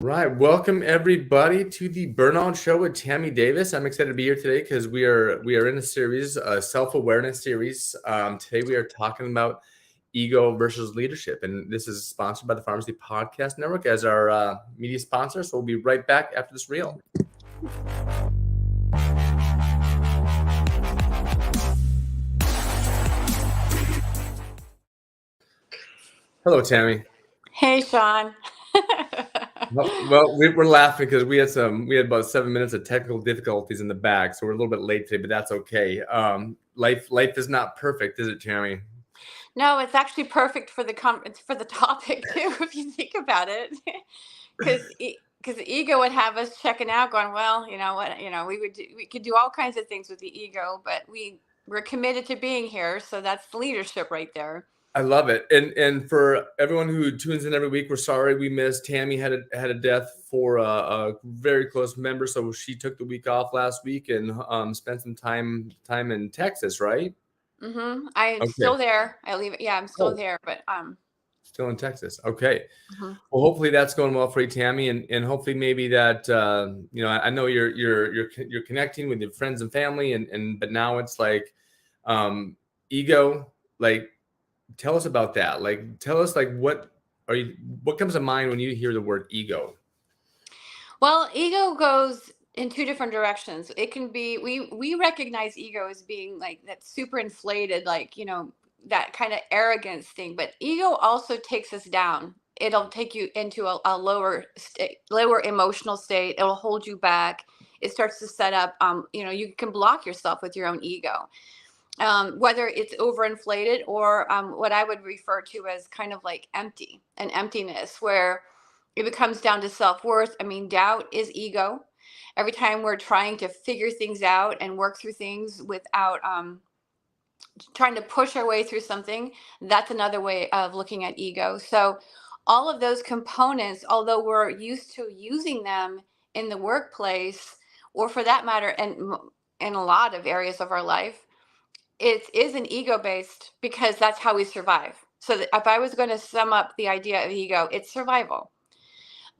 Right. Welcome everybody to the Burnout Show with Tammy Davis. I'm excited to be here today because we are in a series, a self-awareness series. Today we are talking about ego versus leadership, and this is sponsored by the Pharmacy Podcast Network as our media sponsor. So we'll be right back after this reel. Hello, Tammy. Hey, Sean. Well, we're laughing because we had about 7 minutes of technical difficulties in the back, so we're a little bit late today, but that's okay. Life is not perfect, is it, Tammy? No, it's actually perfect for it's for the topic too, if you think about it, because the ego would have us checking out, going, well, you know what, we could do all kinds of things with the ego, but we're committed to being here, so that's the leadership right there. I love it, and for everyone who tunes in every week, we're sorry we missed. Tammy had a death for a very close member, so she took the week off last week and spent some time in Texas, right? I'm Okay. still there. I leave it. Yeah, I'm still Oh, there, but still in Texas. Okay. mhm. Well, hopefully that's going well for you, Tammy, and hopefully maybe that I know you're connecting with your friends and family, and but now it's like ego, like. Tell us about that. Like, tell us, like, what comes to mind when you hear the word ego? Well, ego goes in two different directions. It can be we recognize ego as being like that super inflated, like, that kind of arrogance thing, but ego also takes us down. It'll take you into a lower state, lower emotional state. It'll hold you back. It starts to set up, you can block yourself with your own ego. Whether it's overinflated or what I would refer to as kind of like an emptiness, where it becomes down to self-worth. I mean, doubt is ego. Every time we're trying to figure things out and work through things without trying to push our way through something, that's another way of looking at ego. So all of those components, although we're used to using them in the workplace, or for that matter, and in a lot of areas of our life, it is an ego based, because that's how we survive. So if I was going to sum up the idea of ego, it's survival.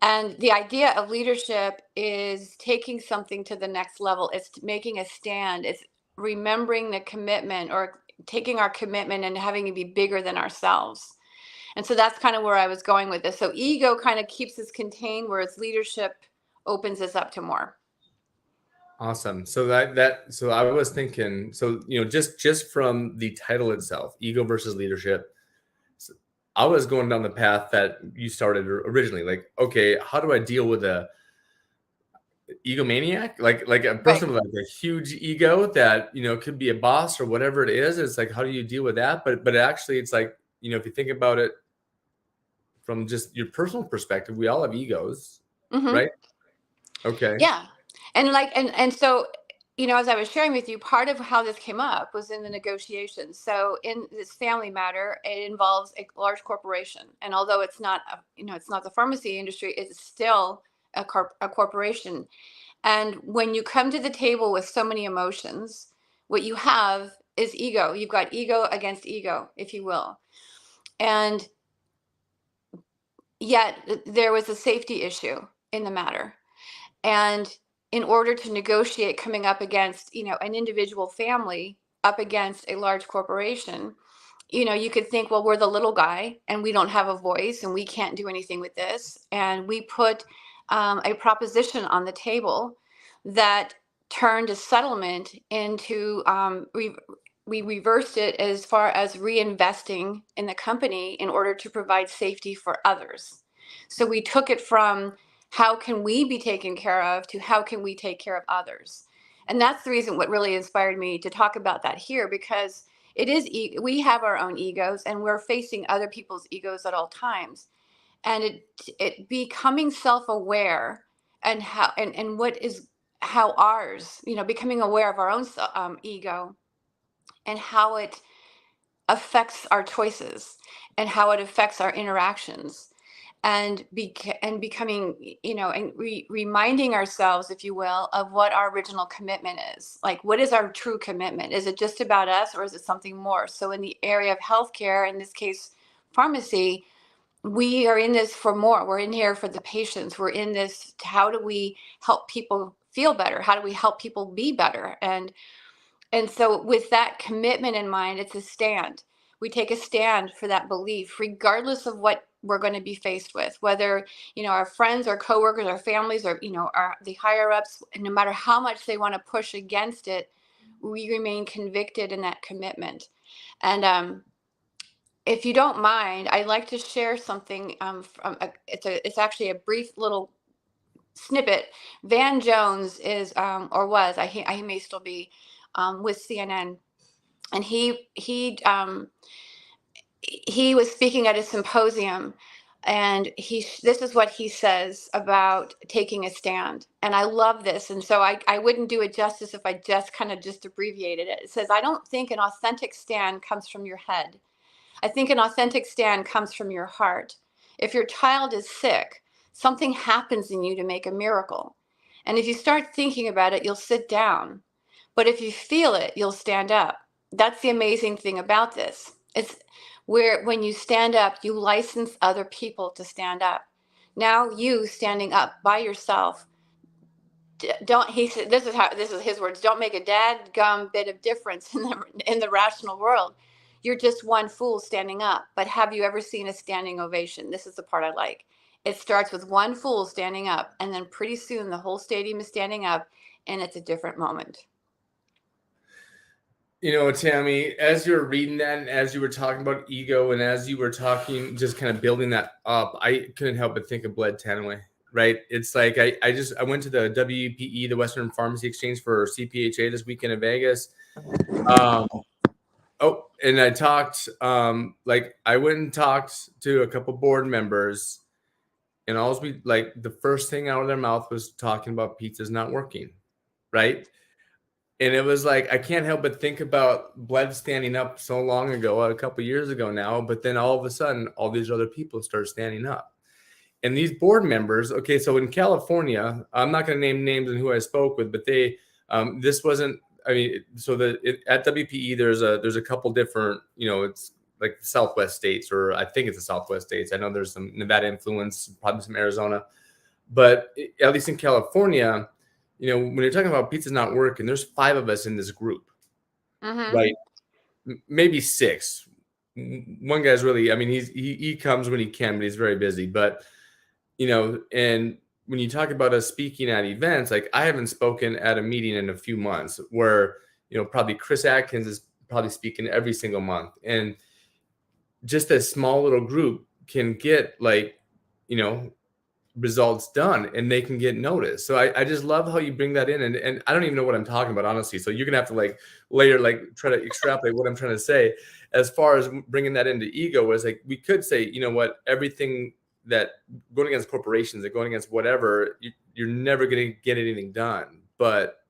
And the idea of leadership is taking something to the next level. It's making a stand. It's remembering the commitment, or taking our commitment and having it be bigger than ourselves. And so that's kind of where I was going with this. So ego kind of keeps us contained, whereas leadership opens us up to more. Awesome. So so I was thinking, so just from the title itself, ego versus leadership, I was going down the path that you started originally. Like, okay, how do I deal with a egomaniac, like a Right. person with like a huge ego that could be a boss or whatever it is? It's like, how do you deal with that? But actually, it's like, if you think about it from just your personal perspective, we all have egos, Mm-hmm. right? Okay. Yeah. And so, as I was sharing with you, part of how this came up was in the negotiations. So in this family matter, it involves a large corporation. And although it's not, it's not the pharmacy industry, it's still a corporation. And when you come to the table with so many emotions, what you have is ego. You've got ego against ego, if you will. And yet there was a safety issue in the matter. And in order to negotiate coming up against, an individual family up against a large corporation, you could think, well, we're the little guy and we don't have a voice and we can't do anything with this. And we put a proposition on the table that turned a settlement into, we reversed it as far as reinvesting in the company in order to provide safety for others. So we took it from how can we be taken care of to how can we take care of others. And that's the reason what really inspired me to talk about that here, because it is we have our own egos and we're facing other people's egos at all times. And it becoming self-aware, and how and what is how ours, becoming aware of our own ego, and how it affects our choices, and how it affects our interactions, and becoming, and reminding ourselves, if you will, of what our original commitment is. Like, what is our true commitment? Is it just about us, or is it something more? So in the area of healthcare, in this case pharmacy, we are in this for more. We're in here for the patients. We're in this. How do we help people feel better? How do we help people be better? And so with that commitment in mind, it's a stand. We take a stand for that belief, regardless of what we're going to be faced with, whether, our friends or coworkers, our families, or, the higher ups, no matter how much they want to push against it, we remain convicted in that commitment. And if you don't mind, I'd like to share something it's actually a brief little snippet. Van Jones is, or was, he may still be, with CNN, and he was speaking at a symposium, and this is what he says about taking a stand, and I love this. And so I wouldn't do it justice if I just kind of just abbreviated it. It says, "I don't think an authentic stand comes from your head. I think an authentic stand comes from your heart. If your child is sick, something happens in you to make a miracle. And if you start thinking about it, you'll sit down. But if you feel it, you'll stand up." That's the amazing thing about this. It's where when you stand up, you license other people to stand up. Now you standing up by yourself, don't, he said, this is his words, don't make a dadgum bit of difference in the rational world. You're just one fool standing up. But have you ever seen a standing ovation? This is the part I like. It starts with one fool standing up, and then pretty soon the whole stadium is standing up, and it's a different moment. Tammy, as you were reading that and as you were talking about ego and as you were talking, just kind of building that up, I couldn't help but think of Bled Tanaway, right? It's like I went to the WPE, the Western Pharmacy Exchange, for CPHA this weekend in Vegas. And I talked, I went and talked to a couple board members, and the first thing out of their mouth was talking about pizza's not working, right? And it was like, I can't help but think about Bled standing up so long ago, a couple years ago now, but then all of a sudden, all these other people start standing up. And these board members, okay, so in California, I'm not going to name names and who I spoke with, but this wasn't, at WPE, there's a couple different, it's like the Southwest states, or I think it's the Southwest states. I know there's some Nevada influence, probably some Arizona, but at least in California, when you're talking about pizza's not working, there's 5 of us in this group, right? Maybe 6. One guy's really, he comes when he can, but he's very busy. But, and when you talk about us speaking at events, like I haven't spoken at a meeting in a few months, where, probably Chris Atkins is probably speaking every single month. And just a small little group can get results done, and they can get noticed. So I just love how you bring that in, and I don't even know what I'm talking about, honestly. So you're gonna have to later try to extrapolate what I'm trying to say as far as bringing that into ego. Is we could say, everything that going against corporations and going against whatever, you're never going to get anything done. But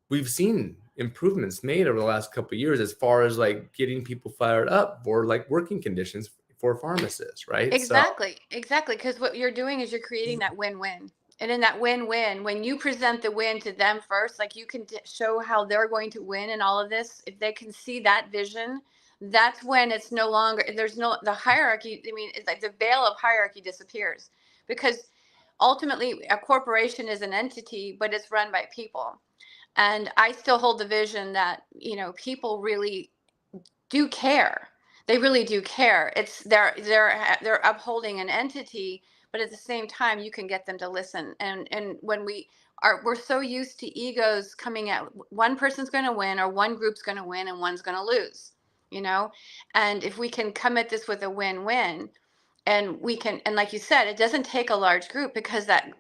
we've seen improvements made over the last couple of years as far as getting people fired up for working conditions for pharmacists, right? Exactly. Because what you're doing is you're creating that win-win. And in that win-win, when you present the win to them first, you can show how they're going to win in all of this. If they can see that vision, that's when it's no longer, the hierarchy. It's like the veil of hierarchy disappears, because ultimately a corporation is an entity, but it's run by people. And I still hold the vision that, people really do care. They really do care. It's they're upholding an entity, but at the same time, you can get them to listen. And when we're so used to egos coming out, one person's going to win, or one group's going to win, and one's going to lose. And if we can come at this with a win-win, and we can, and like you said, it doesn't take a large group, because that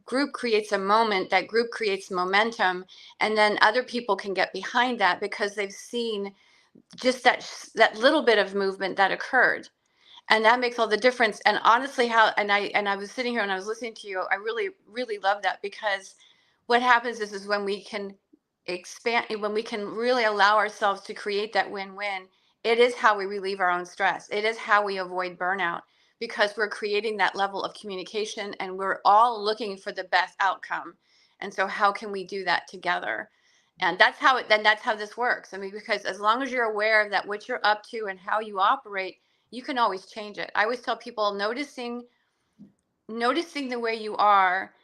group creates a moment, that group creates momentum, and then other people can get behind that because they've seen just that little bit of movement that occurred, and that makes all the difference. And honestly, I was sitting here and I was listening to you, I really, really love that, because what happens is when we can expand, when we can really allow ourselves to create that win-win, it is how we relieve our own stress. It is how we avoid burnout, because we're creating that level of communication, and we're all looking for the best outcome. And so how can we do that together? And that's how this works. Because as long as you're aware of that, what you're up to and how you operate, you can always change it. I always tell people noticing the way you are,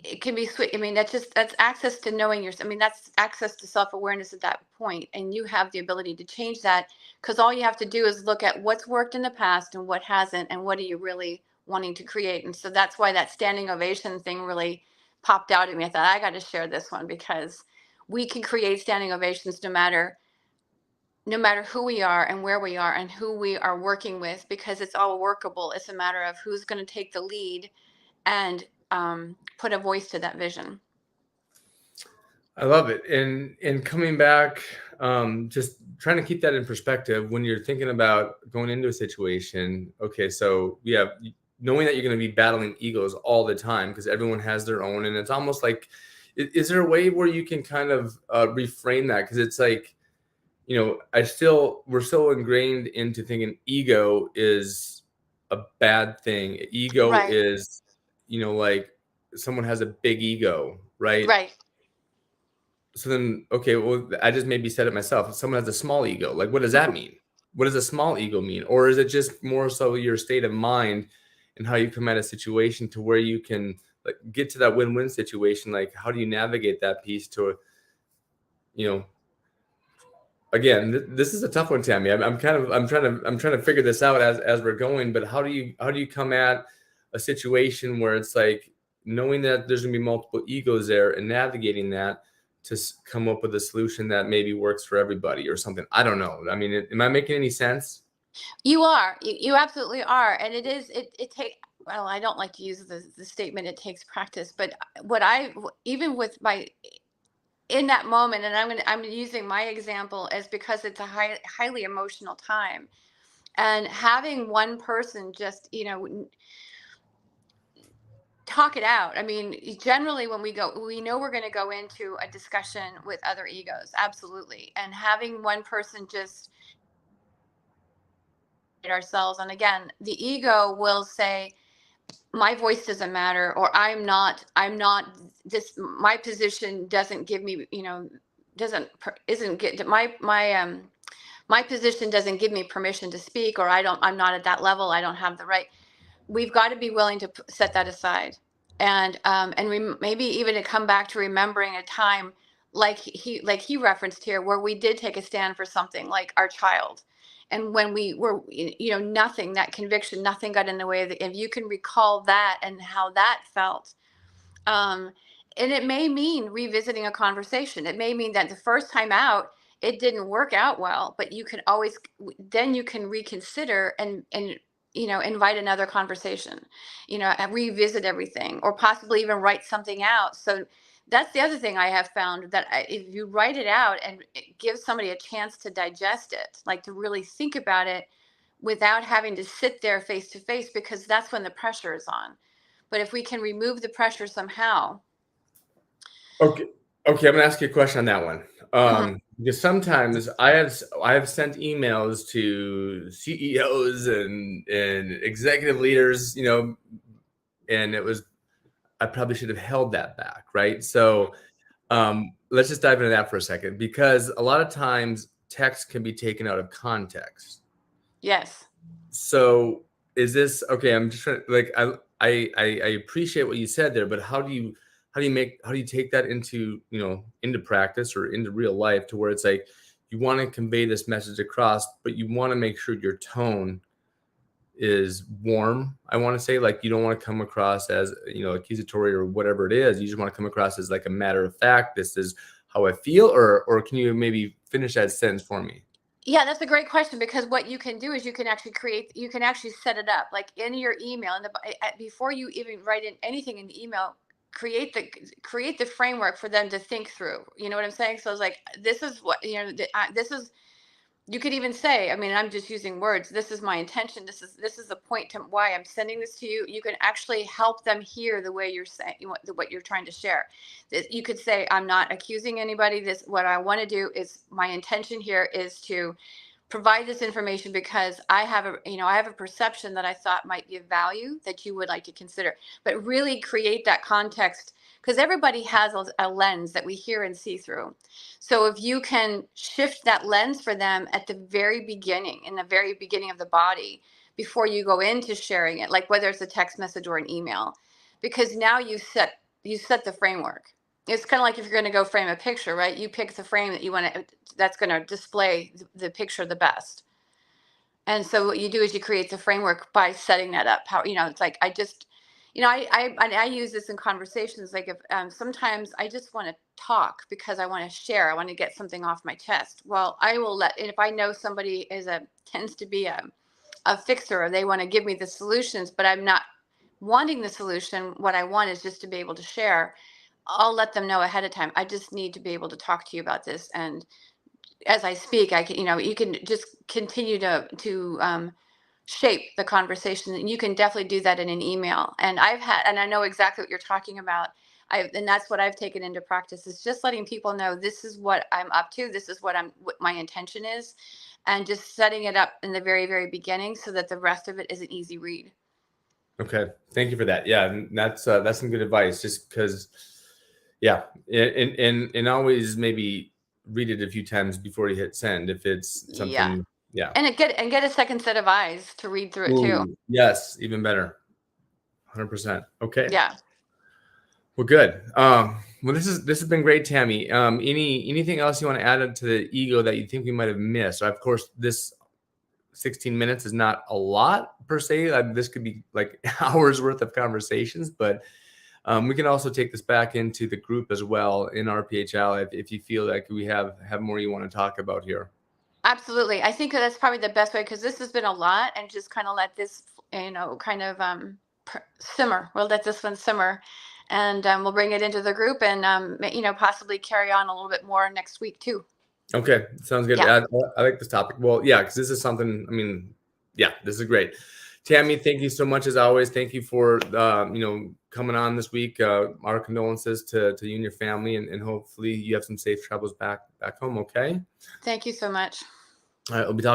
it can be sweet. I mean, that's access to knowing yourself. I mean, that's access to self-awareness at that point, and you have the ability to change that, because all you have to do is look at what's worked in the past and what hasn't, and what are you really wanting to create. And so that's why that standing ovation thing really popped out at me. I thought I got to share this one, because we can create standing ovations no matter who we are and where we are and who we are working with, because it's all workable. It's a matter of who's going to take the lead and put a voice to that vision. I love it. And coming back, just trying to keep that in perspective when you're thinking about going into a situation. Okay, so knowing that you're going to be battling egos all the time, because everyone has their own, and it's almost like, is there a way where you can kind of reframe that? Because it's like, we're so ingrained into thinking ego is a bad thing. Ego Right. is, like someone has a big ego, right? Right. So then, okay, well, I just maybe said it myself. If someone has a small ego, like, what does that mean? What does a small ego mean? Or is it just more so your state of mind and how you come at a situation to where you can like get to that win-win situation? Like, how do you navigate that piece to, again, this is a tough one, Tammy. I'm trying to figure this out as we're going. But how do you come at a situation where it's like knowing that there's gonna be multiple egos there and navigating that to come up with a solution that maybe works for everybody or something? I don't know. I mean, am I making any sense? You are. You absolutely are. And it take well, I don't like to use the statement it takes practice, but even with my in that moment, and I'm using my example as because it's a highly emotional time, and having one person just talk it out. I mean, generally when we know we're going to go into a discussion with other egos, absolutely, and having one person just ourselves. And again, the ego will say, my voice doesn't matter, or I'm not this, my position doesn't give me, doesn't isn't get my position doesn't give me permission to speak, or I'm not at that level, I don't have the right. We've got to be willing to set that aside, and maybe even to come back to remembering a time like he referenced here, where we did take a stand for something, like our child. And when we were, nothing, that conviction, nothing got in the way of if you can recall that and how that felt. um, and it may mean revisiting a conversation. It may mean that the first time out it didn't work out well, but you can always, then you can reconsider and invite another conversation, and revisit everything, or possibly even write something out. So that's the other thing I have found, that if you write it out and it gives somebody a chance to digest it, like to really think about it without having to sit there face to face, because that's when the pressure is on. But if we can remove the pressure somehow. Okay. Okay, I'm gonna ask you a question on that one. Mhm. Because sometimes I have sent emails to CEOs and executive leaders, and I probably should have held that back, right? So let's just dive into that for a second, because a lot of times text can be taken out of context. Yes. So is this okay? I'm just trying, like, I appreciate what you said there, but how do you take that into practice or into real life, to where it's like you want to convey this message across, but you want to make sure your tone is warm. I want to say, like, you don't want to come across as accusatory or whatever it is. You just want to come across as like a matter of fact. This is how I feel, or can you maybe finish that sentence for me? Yeah, that's a great question, because what you can do is you can actually set it up, like in your email, and before you even write in anything in the email, create the framework for them to think through. You know what I'm saying? So it's like, this is what, this is, you could even say, I mean, I'm just using words, this is my intention, this is the point to why I'm sending this to you. You can actually help them hear the way you're saying what you're trying to share. You could say, I'm not accusing anybody. This, what I want to do is, my intention here is to provide this information because I have a perception that I thought might be of value that you would like to consider. But really create that context, because everybody has a lens that we hear and see through. So if you can shift that lens for them at the very beginning, in the very beginning of the body, before you go into sharing it, like whether it's a text message or an email, because now you set the framework. It's kind of like if you're going to go frame a picture, right? You pick the frame that you want to, that's going to display the picture the best. And so what you do is you create the framework by setting that up. How, it's like, I use this in conversations. Like if sometimes I just want to talk because I want to share, I want to get something off my chest. Well, I will and if I know somebody tends to be a fixer, or they want to give me the solutions, but I'm not wanting the solution. What I want is just to be able to share. I'll let them know ahead of time. I just need to be able to talk to you about this. And as I speak, I can, you can just continue to shape the conversation, and you can definitely do that in an email. And I know exactly what you're talking about. And that's what I've taken into practice, is just letting people know this is what I'm up to. This is what my intention is, and just setting it up in the very, very beginning so that the rest of it is an easy read. Okay. Thank you for that. Yeah. And that's some good advice, just because, yeah. And always maybe read it a few times before you hit send, if it's something. Yeah. And get a second set of eyes to read through it too. Yes. Even better. 100%. Okay. Yeah. Well, good. Well, this has been great, Tammy. Anything else you want to add to the ego that you think we might have missed? Of course, this 16 minutes is not a lot per se. This could be like hours worth of conversations, but we can also take this back into the group as well in RPHL if you feel like we have more you want to talk about here. Absolutely. I think that's probably the best way, because this has been a lot, and just kind of let this, kind of simmer. We'll let this one simmer, and we'll bring it into the group, and possibly carry on a little bit more next week too. Okay, sounds good. Yeah. I like this topic. Well, yeah, because this is something. I mean, yeah, this is great. Tammy, thank you so much as always. Thank you for coming on this week. Our condolences to you and your family, and hopefully you have some safe travels back home. Okay. Thank you so much. All right, we'll be talking.